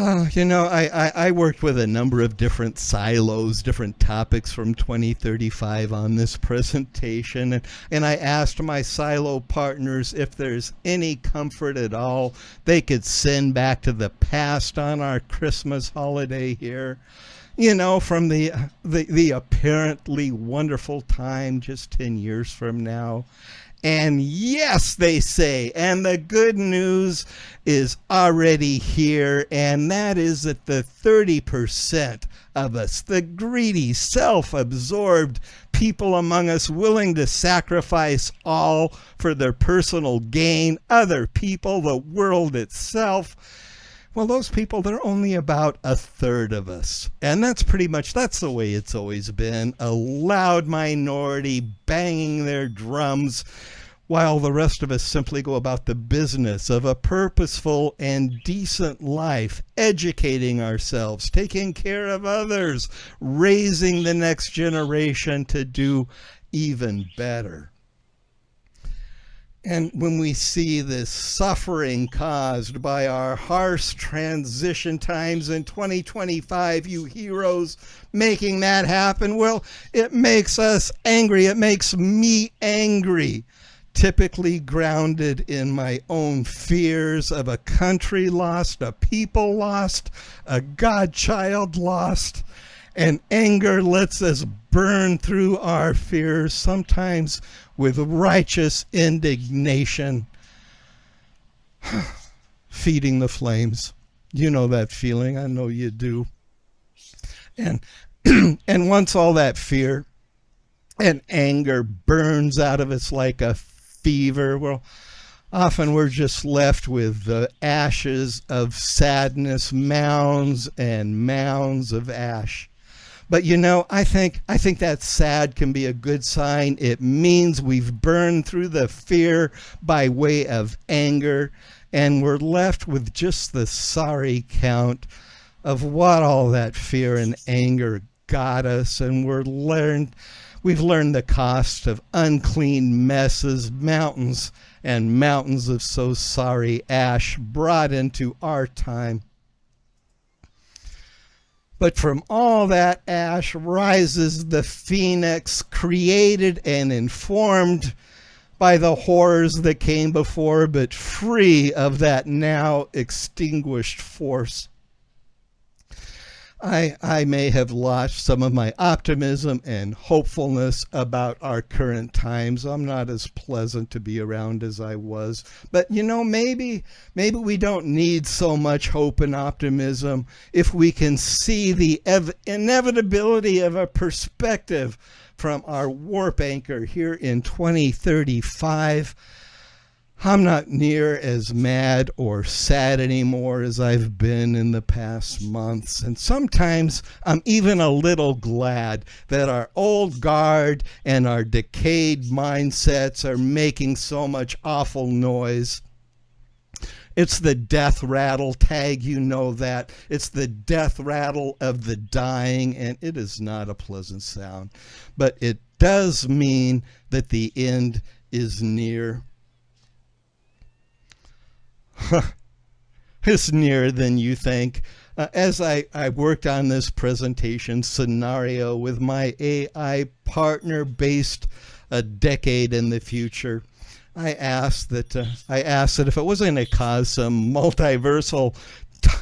I worked with a number of different silos, different topics from 2035 on this presentation. And I asked my silo partners if there's any comfort at all they could send back to the past on our Christmas holiday here. From the apparently wonderful time just 10 years from now. And yes, they say, and the good news is already here, and that is that the 30% of us, the greedy, self-absorbed people among us willing to sacrifice all for their personal gain, other people, the world itself, well, those people, they're only about a third of us. And that's the way it's always been. A loud minority banging their drums while the rest of us simply go about the business of a purposeful and decent life, educating ourselves, taking care of others, raising the next generation to do even better. And when we see this suffering caused by our harsh transition times in 2025, you heroes making that happen, well, it makes us angry. It makes me angry, typically grounded in my own fears of a country lost, a people lost, a godchild lost. And anger lets us burn through our fears, sometimes with righteous indignation, feeding the flames. You know that feeling. I know you do. And and once all that fear and anger burns out of us like a fever, well, often we're just left with the ashes of sadness, mounds and mounds of ash. But I think that sad can be a good sign. It means we've burned through the fear by way of anger, and we're left with just the sorry count of what all that fear and anger got us, and we've learned the cost of unclean messes, mountains and mountains of so sorry ash brought into our time. But from all that ash rises the phoenix, created and informed by the horrors that came before, but free of that now extinguished force. I may have lost some of my optimism and hopefulness about our current times. I'm not as pleasant to be around as I was. But maybe we don't need so much hope and optimism if we can see the inevitability of a perspective from our warp anchor here in 2035. I'm not near as mad or sad anymore as I've been in the past months. And sometimes I'm even a little glad that our old guard and our decayed mindsets are making so much awful noise. It's the death rattle tag, you know that. It's the death rattle of the dying, and it is not a pleasant sound. But it does mean that the end is near. It's nearer than you think. As I worked on this presentation scenario with my AI partner based a decade in the future, I asked that if it wasn't going to cause some multiversal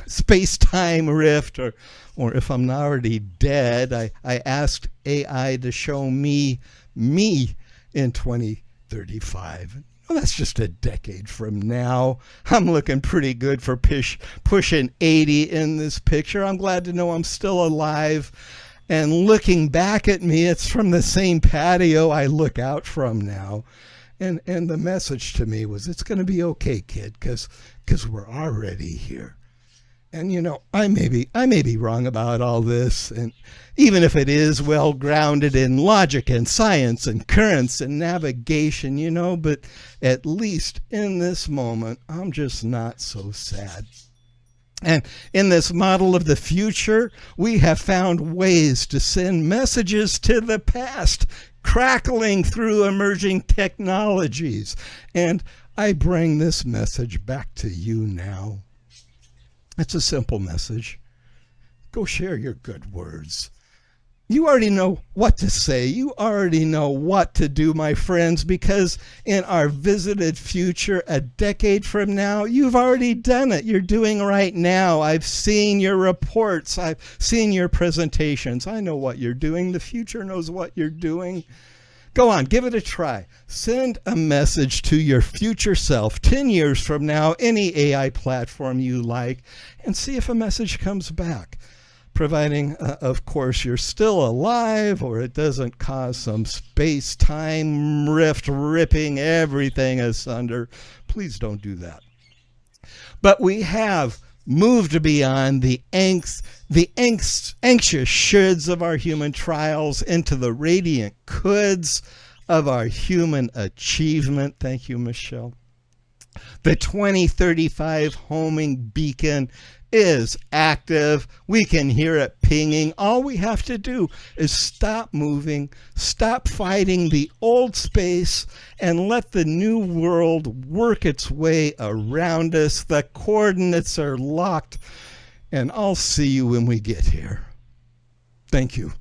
space-time rift, or if I'm not already dead, I asked AI to show me in 2035. Well, that's just a decade from now. I'm looking pretty good for pushing 80 in this picture. I'm glad to know I'm still alive. And looking back at me, it's from the same patio I look out from now. And the message to me was, it's going to be okay, kid, because we're already here. And I may be wrong about all this, and even if it is well grounded in logic and science and currents and navigation, but at least in this moment, I'm just not so sad. And in this model of the future, we have found ways to send messages to the past, crackling through emerging technologies. And I bring this message back to you now. It's a simple message. Go share your good words. You already know what to say. You already know what to do, my friends, because in our visited future, a decade from now, you've already done it. You're doing right now. I've seen your reports. I've seen your presentations. I know what you're doing. The future knows what you're doing. Go on, give it a try. Send a message to your future self 10 years from now, any AI platform you like, and see if a message comes back. Providing, of course, you're still alive or it doesn't cause some space-time rift ripping everything asunder. Please don't do that. But we have moved beyond the anxious shoulds of our human trials into the radiant coulds of our human achievement. Thank you, Michelle. The 2035 homing beacon is active. We can hear it pinging. All we have to do is stop moving, stop fighting the old space, and let the new world work its way around us. The coordinates are locked, and I'll see you when we get here. Thank you.